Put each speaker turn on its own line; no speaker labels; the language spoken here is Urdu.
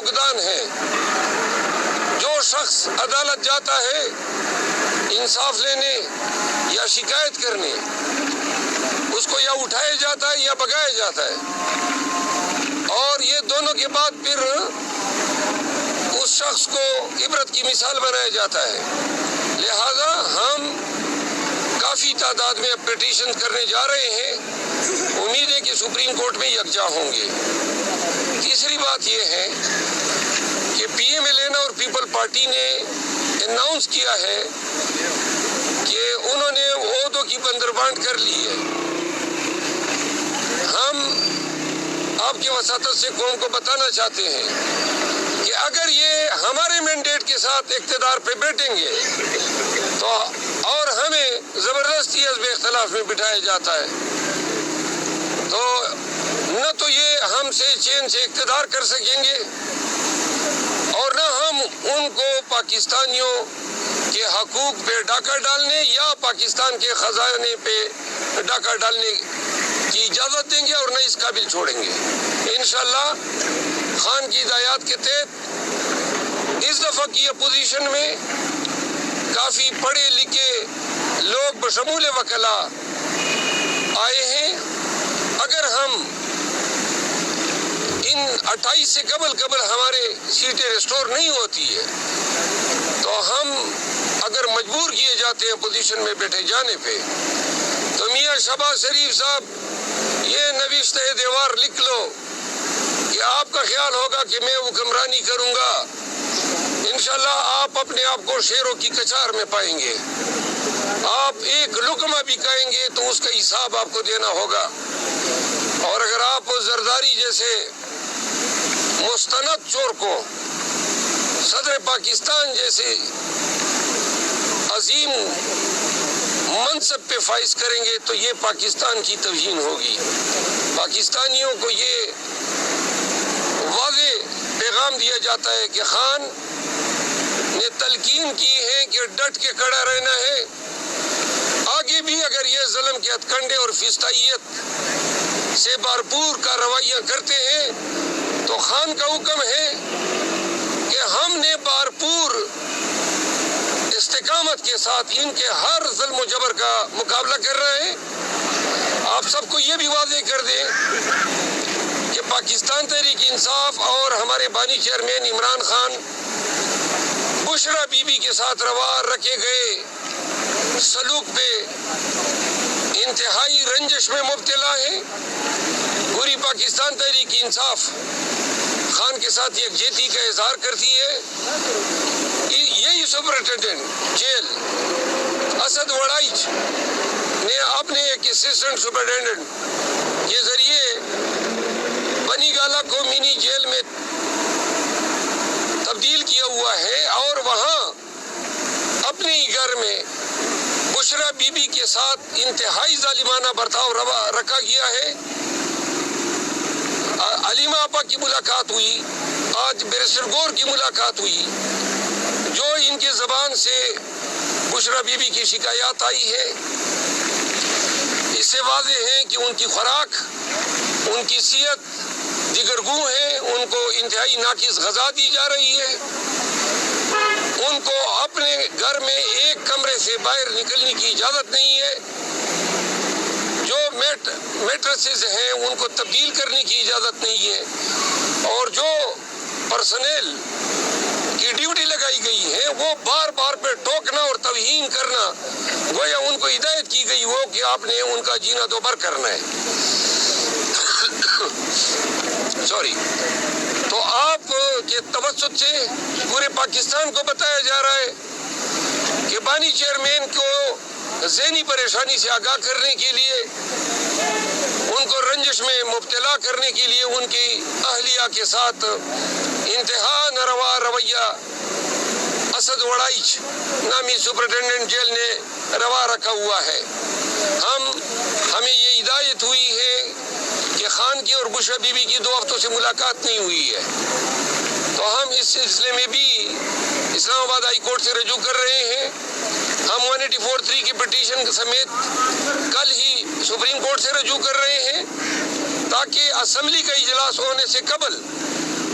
فقدان ہے. جو شخص عدالت جاتا ہے انصاف لینے یا شکایت کرنے، اس کو یا اٹھایا جاتا ہے یا بھگایا جاتا ہے، اور یہ دونوں کے بعد پھر اس شخص کو عبرت کی مثال بنایا جاتا ہے. لہذا ہم کافی تعداد میں پٹیشن کرنے جا رہے ہیں. امید ہے کہ سپریم کورٹ میں یکجا ہوں گے. تیسری بات یہ ہے کہ پی ایم ایل این اور پیپل پارٹی نے اناؤنس کیا ہے کہ انہوں نے عہدوں کی بندربانٹ کر لی ہے. ہم آپ کی وساطت سے قوم کو بتانا چاہتے ہیں کہ اگر یہ ہمارے مینڈیٹ کے ساتھ اقتدار پہ بیٹھیں گے تو اور ہمیں زبردستی حزب اختلاف میں بٹھایا جاتا ہے تو نہ تو یہ ہم سے چین سے اقتدار کر سکیں گے اور نہ ہم ان کو پاکستانیوں کے حقوق پہ ڈاکہ ڈالنے یا پاکستان کے خزانے پہ ڈاکہ ڈالنے کی اجازت دیں گے اور نہ اس قابل چھوڑیں گے. انشاءاللہ خان کی ہدایات کے تحت اس دفعہ کی اپوزیشن میں کافی پڑھے لکھے لوگ بشمول وکلاء آئے ہیں. اگر ہم ان 28 سے قبل ہمارے سیٹیں ریسٹور نہیں ہوتی ہے تو ہم اگر مجبور کیے جاتے ہیں اپوزیشن میں بیٹھے جانے پہ تو میاں شہباز شریف صاحب یہ نوشتہ دیوار لکھ لو کہ آپ کا خیال ہوگا کہ میں حکمرانی کروں گا. انشاءاللہ آپ اپنے آپ کو شیروں کی کچار میں پائیں گے. آپ ایک لقمہ بھی کھائیں گے تو اس کا حساب آپ کو دینا ہوگا. اور اگر آپ زرداری جیسے مستند چور کو صدر پاکستان جیسے عظیم منصب پہ فائز کریں گے تو یہ پاکستان کی توہین ہوگی. پاکستانیوں کو یہ واضح پیغام دیا جاتا ہے کہ خان نے تلقین کی ہے کہ ڈٹ کے کھڑا رہنا ہے. آگے بھی اگر یہ ظلم کے ہتھکنڈے اور فسطائیت سے بھرپور کارروائیاں کرتے ہیں تو خان کا حکم ہے کہ ہم نے بھرپور استقامت کے ساتھ ان کے ہر ظلم و جبر کا مقابلہ کر رہے ہیں. آپ سب کو یہ بھی واضح کر دیں کہ پاکستان تحریک انصاف اور ہمارے بانی chairman Imran Khan Bushra be be کے ساتھ روا رکھے گئے سلوک پہ انتہائی رنجش میں مبتلا ہیں. پوری پاکستان تحریک انصاف خان کے ساتھ یکجہتی کا اظہار کرتی ہے. یہی سپرنٹینڈنٹ جیل اسد وڑائچ نے اپنے ایک اسسٹنٹ سپرنٹینڈنٹ کے ذریعے بنی گالہ کو منی جیل میں تبدیل کیا ہوا ہے اور وہاں اپنے ہی گھر میں بشرا بی بی کے ساتھ انتہائی ظالمانہ برتاؤ رکھا گیا ہے. علیمہ آپا کی ملاقات ہوئی، آج بیرسٹر گور کی ملاقات ہوئی. جو ان کے زبان سے بشرا بی بی کی شکایات آئی ہے اس سے واضح ہے کہ ان کی خوراک، ان کی صحت دیگرگو ہے. ان کو انتہائی ناقص غذا دی جا رہی ہے. ان کو اپنے گھر میں ایک کمرے سے باہر نکلنے کی اجازت نہیں ہے. جو میٹرسز ہیں ان کو تبدیل کرنے کی اجازت نہیں ہے. اور جو پرسنل کی ڈیوٹی لگائی گئی ہے وہ بار بار پہ ٹوکنا اور توہین کرنا، گویا ان کو ہدایت کی گئی ہو کہ آپ نے ان کا جینا دوبر کرنا ہے. سوری. تو آپ کے توسط سے پورے پاکستان کو بتایا جا رہا ہے کہ بانی چیئرمین کو ذہنی پریشانی سے آگاہ کرنے کے لیے، ان کو رنجش میں مبتلا کرنے کے لیے ان کی اہلیہ کے ساتھ انتہا ناروا رویہ اسد وڑائچ نامی سپرنٹینڈنٹ جیل نے روا رکھا ہوا ہے. ہمیں یہ ہدایت ہوئی ہے کہ خان کی اور بشرا بی بی کی 2 ہفتوں سے ملاقات نہیں ہوئی ہے تو ہم اس سلسلے میں بھی اسلام آباد ہائی کورٹ سے رجوع کر رہے ہیں. ہم 1843 کی پٹیشن سمیت کل ہی سپریم کورٹ سے رجوع کر رہے ہیں تاکہ اسمبلی کا اجلاس ہونے سے قبل